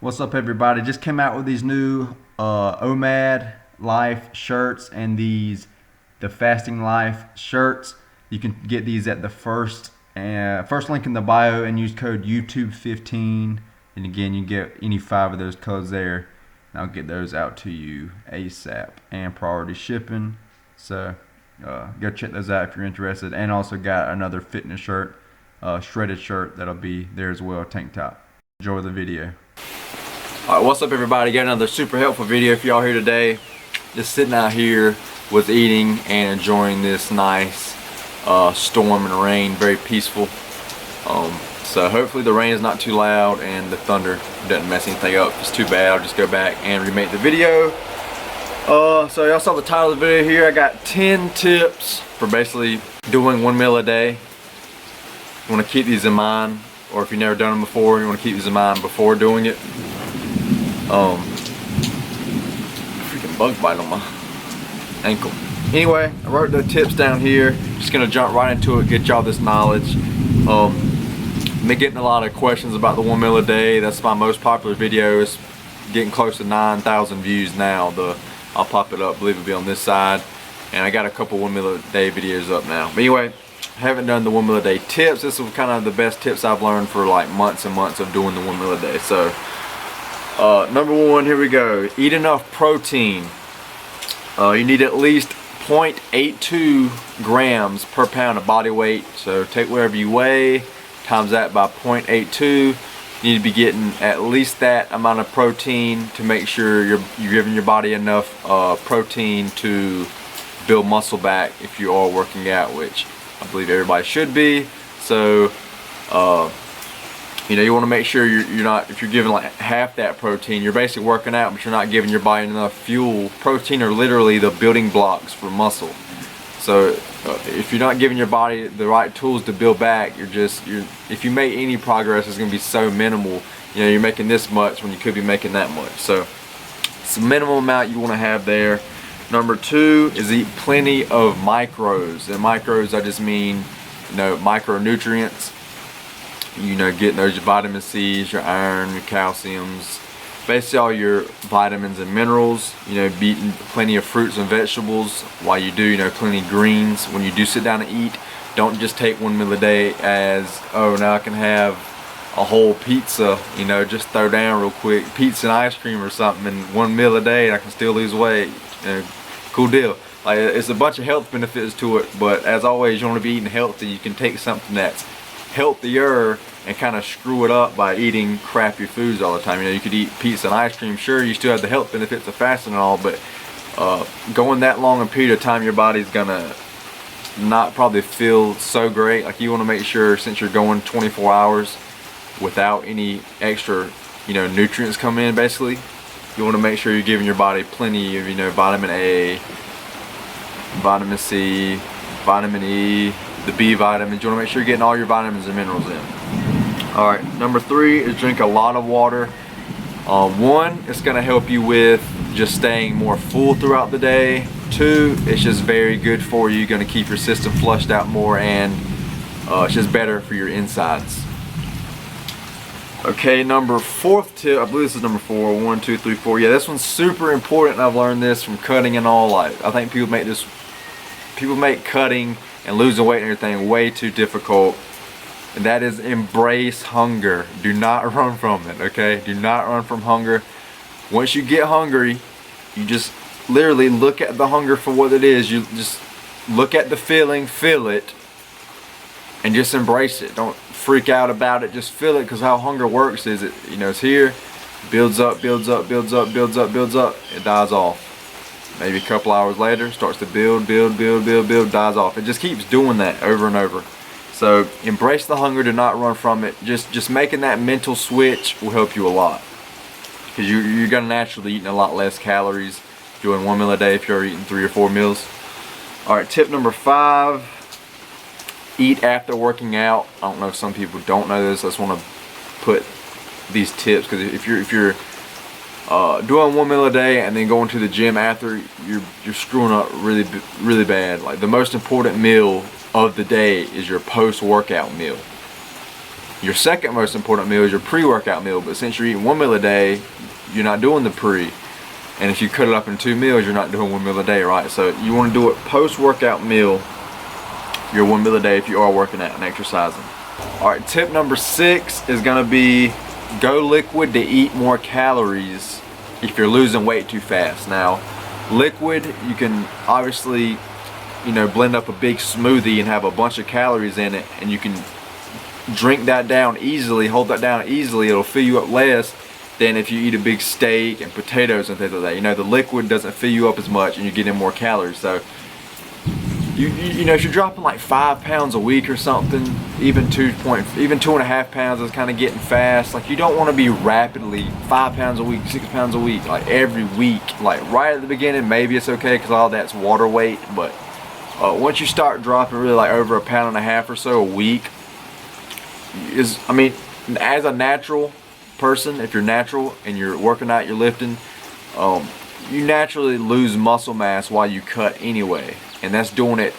What's up, everybody? Just came out with these new OMAD Life shirts and the Fasting Life shirts. You can get these at the first link in the bio and use code YouTube15. And again, you can get any 5 of those codes there. And I'll get those out to you ASAP and priority shipping. So go check those out if you're interested. And also got another fitness shirt, shredded shirt that'll be there as well, tank top. Enjoy the video. Alright, what's up everybody? Got another super helpful video for y'all here today. Just sitting out here with eating and enjoying this nice storm and rain, very peaceful. So hopefully the rain is not too loud and the thunder doesn't mess anything up. If it's too bad, I'll just go back and remake the video. So y'all saw the title of the video here. I got 10 tips for basically doing 1 meal a day. You want to keep these in mind, or if you've never done them before, you want to keep these in mind before doing it. Freaking bug bite on my ankle. Anyway, I wrote the tips down here. Just gonna jump right into it, get y'all this knowledge. Been getting a lot of questions about the 1 meal a day. That's my most popular video. It's getting close to 9,000 views now. I'll pop it up, I believe it'll be on this side. And I got a couple 1 meal a day videos up now. But anyway, haven't done the 1 meal a day tips. This is kind of the best tips I've learned for like months and months of doing the 1 meal a day. So number 1, here we go. Eat enough protein. You need at least 0.82 grams per pound of body weight. So take whatever you weigh, times that by 0.82. You need to be getting at least that amount of protein to make sure you're giving your body enough protein to build muscle back if you are working out, which I believe everybody should be. So you know, you want to make sure you're not, if you're giving like half that protein, you're basically working out, but you're not giving your body enough fuel. Protein are literally the building blocks for muscle. So if you're not giving your body the right tools to build back, if you make any progress, it's going to be so minimal. You know, you're making this much when you could be making that much. So it's a minimum amount you want to have there. Number 2 is eat plenty of macros. And macros, I just mean, you know, micronutrients. You know, getting those vitamin C's, your iron, your calciums, basically all your vitamins and minerals. You know, eating plenty of fruits and vegetables while you do, you know, plenty of greens. When you do sit down and eat, don't just take 1 meal a day as, oh, now I can have a whole pizza, you know, just throw down real quick, pizza and ice cream or something, and 1 meal a day and I can still lose weight. You know, cool deal. Like, it's a bunch of health benefits to it, but as always, you want to be eating healthy. You can take something that's healthier and kind of screw it up by eating crappy foods all the time. You know, you could eat pizza and ice cream, sure, you still have the health benefits of fasting and all, but going that long a period of time, your body's gonna not probably feel so great. Like, you want to make sure, since you're going 24 hours without any extra, you know, nutrients come in, basically, you want to make sure you're giving your body plenty of, you know, vitamin A, vitamin C, vitamin E, the B vitamins. You want to make sure you're getting all your vitamins and minerals in. Alright, number 3 is drink a lot of water. 1, it's going to help you with just staying more full throughout the day. 2, it's just very good for you. Going to keep your system flushed out more, and it's just better for your insides. Okay, number 4th tip, I believe this is number 4, 1, 2, 3, 4. Yeah, this one's super important. I've learned this from cutting and all. Like, I think people make cutting and losing weight and everything way too difficult. And that is embrace hunger. Do not run from it, okay? Do not run from hunger. Once you get hungry, you just literally look at the hunger for what it is. You just look at the feeling, feel it, and just embrace it. Don't freak out about it, just feel it, because how hunger works is, it, you know, it's here, builds up, builds up, builds up, builds up, builds up, it dies off. Maybe a couple hours later, starts to build, dies off. It just keeps doing that over and over. So embrace the hunger, do not run from it. Just making that mental switch will help you a lot, because you're gonna naturally eating a lot less calories doing 1 meal a day if you're eating 3 or 4 meals. Alright, tip number 5, eat after working out. I don't know if some people don't know this. I just want to put these tips, because if you're doing 1 meal a day and then going to the gym after, you're screwing up really bad. Like, the most important meal of the day is your post-workout meal. Your second most important meal is your pre-workout meal, but since you're eating 1 meal a day, you're not doing the pre. And if you cut it up in 2 meals, you're not doing 1 meal a day, right? So you want to do it post-workout meal, your 1 meal a day if you are working out and exercising. All right, tip number 6 is gonna be go liquid to eat more calories if you're losing weight too fast. Now, liquid, you can obviously, blend up a big smoothie and have a bunch of calories in it, and you can drink that down easily, hold that down easily. It'll fill you up less than if you eat a big steak and potatoes and things like that. The liquid doesn't fill you up as much and you're getting more calories. So if you're dropping like 5 pounds a week or something, even 2.5 pounds is kind of getting fast. Like, you don't want to be rapidly 5 pounds a week, 6 pounds a week, like every week. Like right at the beginning, maybe it's okay because all that's water weight. But once you start dropping really like over 1.5 pounds or so a week, as a natural person, if you're natural and you're working out, you're lifting, you naturally lose muscle mass while you cut anyway, and that's doing it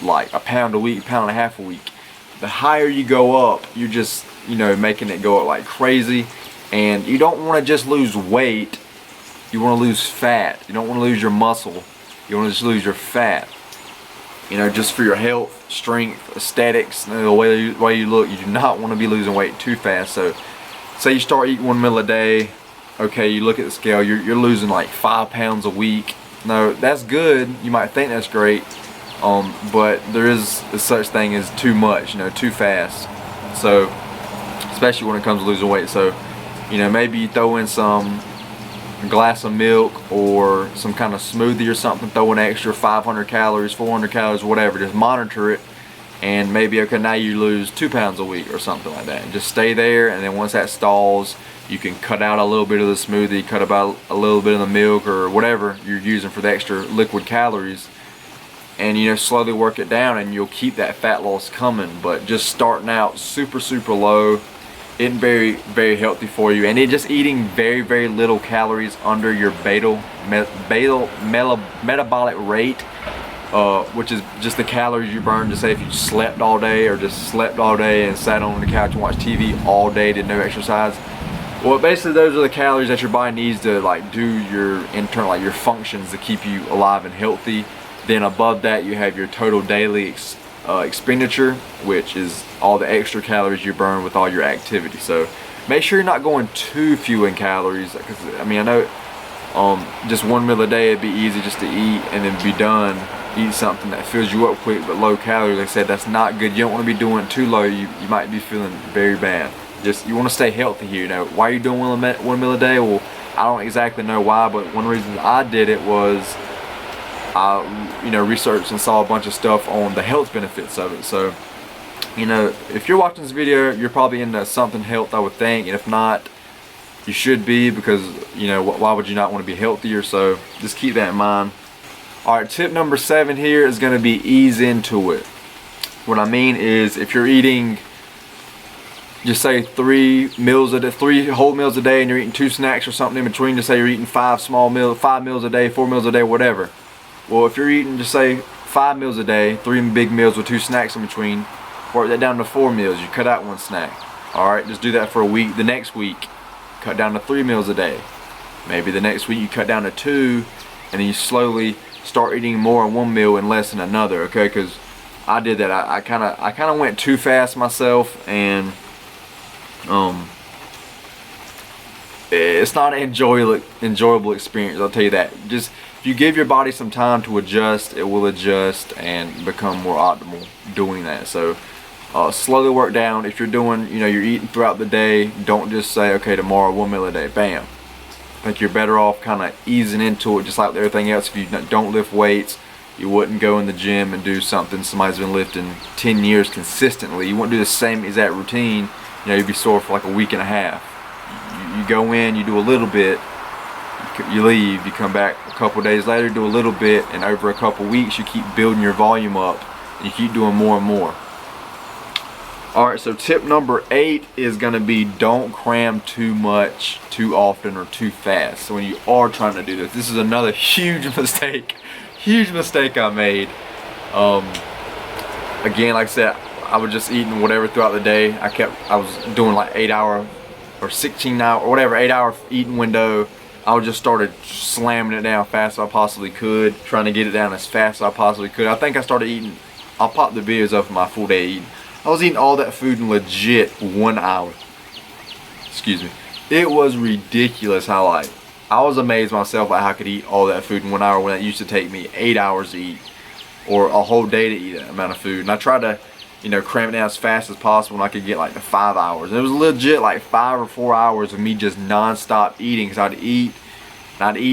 like 1 pound a week, 1.5 pounds a week. The higher you go up, you're just making it go up like crazy, and you don't want to just lose weight, you want to lose fat. You don't want to lose your muscle, you want to just lose your fat, just for your health, strength, aesthetics, the way you look. You do not want to be losing weight too fast. So say you start eating 1 meal a day, okay, you look at the scale, you're losing like 5 pounds a week. No, that's good, you might think that's great, but there is such thing as too much, too fast. So especially when it comes to losing weight. So maybe you throw in a glass of milk or some kind of smoothie or something, throw an extra 500 calories, 400 calories, whatever, just monitor it. And maybe, okay, now you lose 2 pounds a week or something like that, and just stay there. And then once that stalls, you can cut out a little bit of the smoothie, cut about a little bit of the milk or whatever you're using for the extra liquid calories, and slowly work it down, and you'll keep that fat loss coming. But just starting out super low isn't very healthy for you, and just eating very little calories under your metabolic rate, which is just the calories you burn. Just say if you slept all day, or just slept all day and sat on the couch and watched TV all day, did no exercise. Well, basically those are the calories that your body needs to like do your internal, like your functions, to keep you alive and healthy. Then above that you have your total daily expenditure, which is all the extra calories you burn with all your activity. So make sure you're not going too few in calories, because I know just 1 meal a day, it'd be easy just to eat and then be done. Eat something that fills you up quick but low calories. Like I said, that's not good. You don't want to be doing it too low. You might be feeling very bad. You want to stay healthy here. Why are you doing 1 meal a day? Well, I don't exactly know why, but one reason I did it was I researched and saw a bunch of stuff on the health benefits of it. So if you're watching this video, you're probably into something health, I would think, and if not, you should be, because why would you not want to be healthier? So just keep that in mind. Alright, tip number 7 here is going to be ease into it. What I mean is, if you're eating, just say 3 whole meals a day, and you're eating 2 snacks or something in between, just say you're eating 5 meals a day, 4 meals a day, whatever. Well, if you're eating, just say 5 meals a day, 3 big meals with 2 snacks in between, work that down to 4 meals. You cut out 1 snack. Alright, just do that for a week. The next week, cut down to 3 meals a day. Maybe the next week you cut down to 2, and then you slowly start eating more in 1 meal and less in another. Okay, because I did that. I kind of went too fast myself, and it's not an enjoyable experience, I'll tell you that. Just if you give your body some time to adjust, it will adjust and become more optimal doing that. So slowly work down. If you're doing, you're eating throughout the day, don't just say, okay, tomorrow 1 meal a day, bam. I think you're better off kind of easing into it, just like everything else. If you don't lift weights, you wouldn't go in the gym and do something somebody's been lifting 10 years consistently. You wouldn't do the same exact routine. You'd be sore for like a week and a half. You go in, you do a little bit, you leave, you come back a couple days later, do a little bit, and over a couple weeks you keep building your volume up, and you keep doing more and more. Alright, so tip number 8 is going to be, don't cram too much, too often, or too fast. So when you are trying to do this is another huge mistake I made. Again, like I said, I was just eating whatever throughout the day. I was doing like 8-hour or 16-hour or whatever 8-hour eating window. I just started slamming it down fast as I possibly could, trying to get it down as fast as I possibly could. I think I started eating, I'll pop the videos up for my full day eating. I was eating all that food in legit 1 hour. Excuse me. It was ridiculous how I was amazed myself how I could eat all that food in 1 hour when it used to take me 8 hours to eat, or a whole day to eat that amount of food. And I tried to, you know, cram it down as fast as possible, and I could get like to 5 hours. And it was legit like 5 or 4 hours of me just non-stop eating, because I'd eat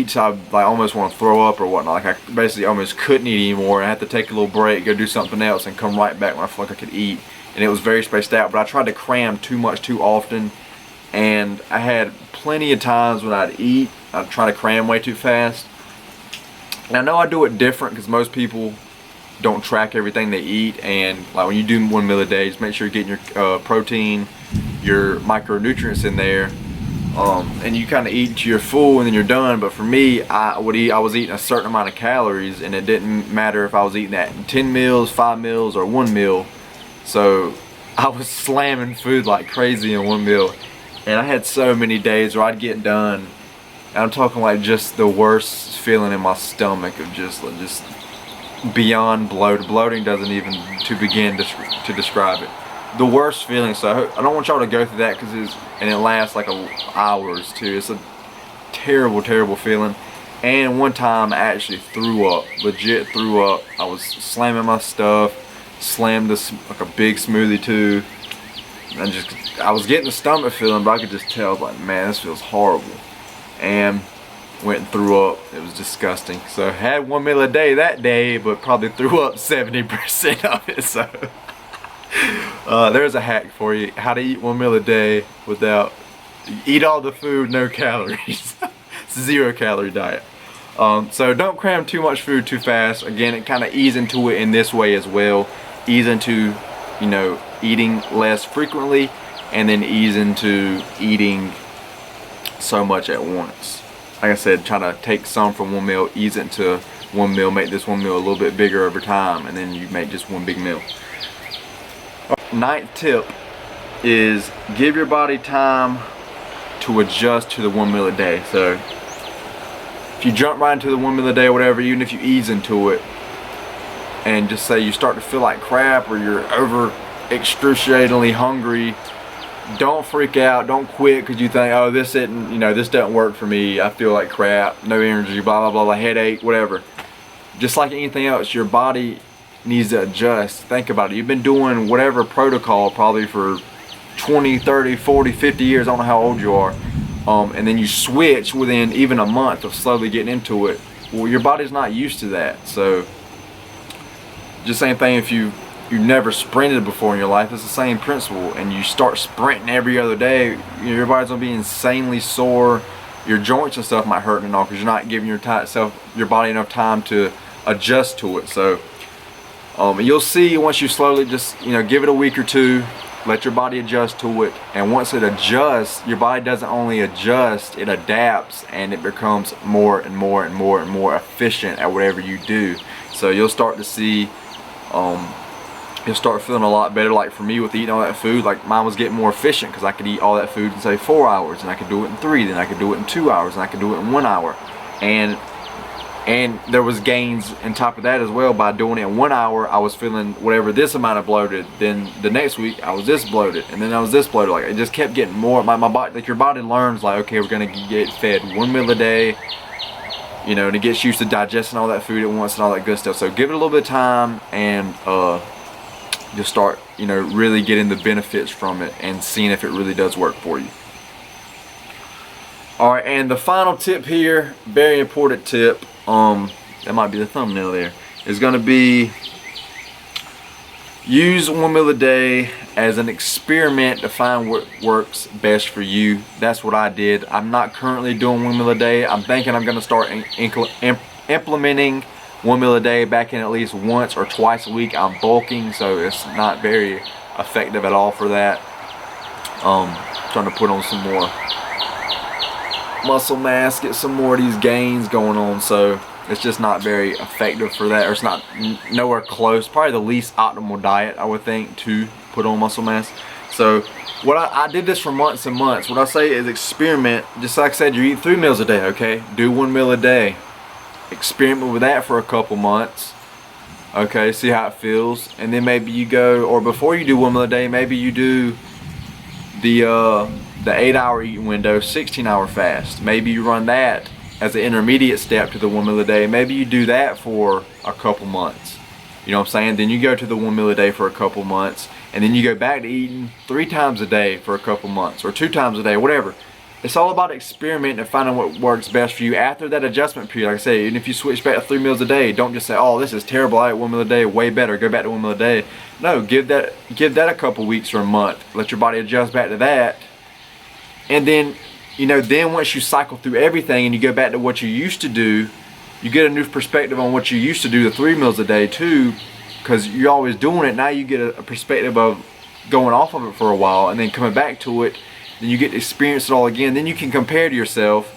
so I'd like almost want to throw up or whatnot. Like I basically almost couldn't eat anymore. I had to take a little break, go do something else, and come right back when I felt like I could eat. And it was very spaced out, but I tried to cram too much too often. And I had plenty of times when I'd try to cram way too fast. And I know I do it different because most people don't track everything they eat. And like when you do 1 meal a day, just make sure you're getting your protein, your micronutrients in there. And you kind of eat till you're full and then you're done. But for me, I was eating a certain amount of calories, and it didn't matter if I was eating that in 10 meals, 5 meals, or 1 meal. So I was slamming food like crazy in 1 meal. And I had so many days where I'd get done, and I'm talking like just the worst feeling in my stomach of just beyond bloated. Bloating doesn't even to begin to describe it. The worst feeling. So I don't want y'all to go through that because it lasts like hours too. It's a terrible, terrible feeling. And one time I actually threw up, legit threw up. I was slamming my stuff, slammed this like a big smoothie too. And I was getting the stomach feeling, but I could just tell, I was like, man, this feels horrible. And went and threw up. It was disgusting. So I had 1 meal a day that day, but probably threw up 70% of it. So there's a hack for you: how to eat 1 meal a day without eat all the food, no calories. It's a 0 calorie diet. So don't cram too much food too fast. Again, it kind of ease into it in this way as well. Ease into, you know, eating less frequently, and then ease into eating so much at once. Like I said, try to take some from 1 meal, ease it into 1 meal, make this 1 meal a little bit bigger over time, and then you make just one big meal. 9th tip is give your body time to adjust to the 1 meal a day. So if you jump right into the 1 meal a day or whatever, even if you ease into it, and just say you start to feel like crap or you're over excruciatingly hungry, don't freak out, don't quit because you think, oh, this isn't, you know, this doesn't work for me, I feel like crap, no energy, blah blah blah, headache, whatever. Just like anything else, your body needs to adjust. Think about it. You've been doing whatever protocol probably for 20, 30, 40, 50 years, I don't know how old you are, and then you switch within even a month of slowly getting into it. Well, your body's not used to that. So just same thing if you've never sprinted before in your life, it's the same principle, and you start sprinting every other day, your body's gonna be insanely sore. Your joints and stuff might hurt and all because you're not giving your body enough time to adjust to it. So you'll see once you slowly just, you know, give it a week or two, let your body adjust to it, and once it adjusts, your body doesn't only adjust, it adapts, and it becomes more and more and more and more efficient at whatever you do. So you'll start to see you'll start feeling a lot better. Like for me with eating all that food, like mine was getting more efficient because I could eat all that food in say 4 hours, and I could do it in 3, then I could do it in 2 hours, and I could do it in 1 hour. And there was gains on top of that as well. By doing it in 1 hour, I was feeling whatever this amount of bloated, then the next week I was this bloated, and then I was this bloated. Like it just kept getting more. My body, like your body learns, like, okay, we're gonna get fed 1 meal a day, you know, and it gets used to digesting all that food at once and all that good stuff. So give it a little bit of time, and you'll start, you know, really getting the benefits from it and seeing if it really does work for you. Alright, and the final tip here, very important tip, that might be the thumbnail there, is going to be use 1 meal a day as an experiment to find what works best for you. That's what I did. I'm not currently doing 1 meal a day. I'm thinking I'm going to start implementing 1 meal a day back in at least once or twice a week. I'm bulking, so it's not very effective at all for that. Trying to put on some more muscle mass, get some more of these gains going on. So It's just not very effective for that, or it's not nowhere close. Probably the least optimal diet, I would think, to put on muscle mass. So what I did this for months and months. What I say is experiment. Just like I said, you eat 3 meals a day, okay? Do 1 meal a day. Experiment with that for a couple months. Okay, see how it feels, and then maybe you go, or before you do 1 meal a day, maybe you do the 8-hour eating window, 16-hour fast. Maybe you run that as an intermediate step to the 1 meal a day. Maybe you do that for a couple months. You know what I'm saying? Then you go to the 1 meal a day for a couple months, and then you go back to eating 3 times a day for a couple months, or 2 times a day, whatever. It's all about experimenting and finding what works best for you after that adjustment period. Like I say, even if you switch back to 3 meals a day, don't just say, oh, this is terrible, I ate 1 meal a day, way better, go back to 1 meal a day. No, give that a couple weeks or a month. Let your body adjust back to that. And then, you know, then once you cycle through everything and you go back to what you used to do, you get a new perspective on what you used to do, the 3 meals a day too, because you're always doing it. Now you get a perspective of going off of it for a while and then coming back to it. Then you get to experience it all again. Then you can compare to yourself,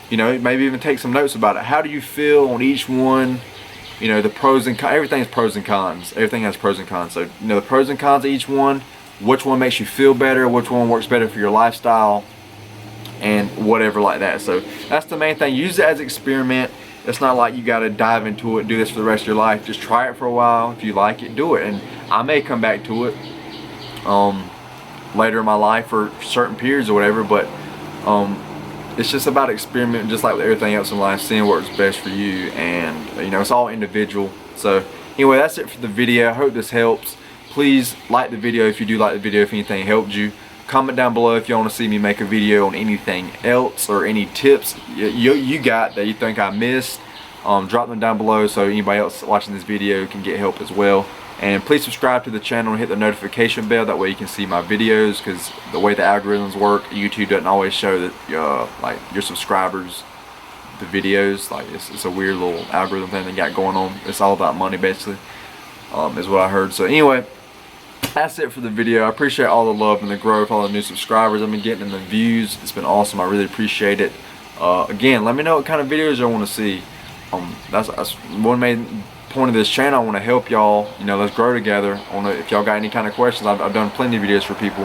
you know, maybe even take some notes about it. How do you feel on each one? You know, the pros and cons. Everything's pros and cons. Everything has pros and cons. So, you know, the pros and cons of each one, which one makes you feel better, which one works better for your lifestyle, and whatever like that. So that's the main thing. Use it as an experiment. It's not like you got to dive into it, do this for the rest of your life. Just try it for a while. If you like it, do it. And I may come back to it later in my life for certain periods or whatever, but it's just about experimenting, just like with everything else in life, seeing what works best for you. And you know, it's all individual. So anyway, that's it for the video. I hope this helps. Please like the video if you do like the video, if anything helped you. Comment down below if you want to see me make a video on anything else or any tips you got that you think I missed. Drop them down below so anybody else watching this video can get help as well. And please subscribe to the channel and hit the notification bell. That way you can see my videos, because the way the algorithms work, YouTube doesn't always show that like your subscribers the videos. Like it's a weird little algorithm thing they got going on. It's all about money basically, is what I heard. So anyway, that's it for the video. I appreciate all the love and the growth, all the new subscribers I've been getting and the views. It's been awesome. I really appreciate it. Again, let me know what kind of videos you want to see. That's one main point of this channel. I want to help y'all. You know, let's grow together. If y'all got any kind of questions, I've done plenty of videos for people.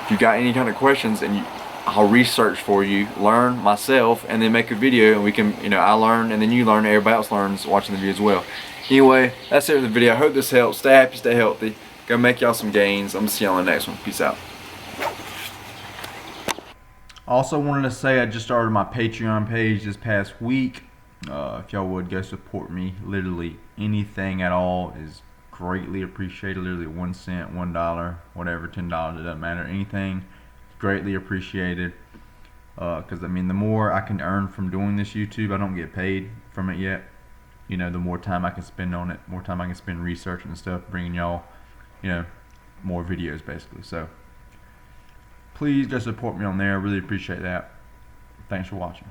If you got any kind of questions, and I'll research for you, learn myself, and then make a video, and we can, you know, I learn and then you learn, everybody else learns watching the video as well. Anyway, that's it for the video. I hope this helps. Stay happy, stay healthy. Go make y'all some gains. I'm gonna see y'all on the next one. Peace out. Also wanted to say I just started my Patreon page this past week. If y'all would go support me, literally anything at all is greatly appreciated. Literally 1 cent, $1, whatever, $10, it doesn't matter. Anything, greatly appreciated. Because I mean, the more I can earn from doing this YouTube, I don't get paid from it yet. You know, the more time I can spend on it, more time I can spend researching and stuff, bringing y'all, you know, more videos basically. So please go support me on there. I really appreciate that. Thanks for watching.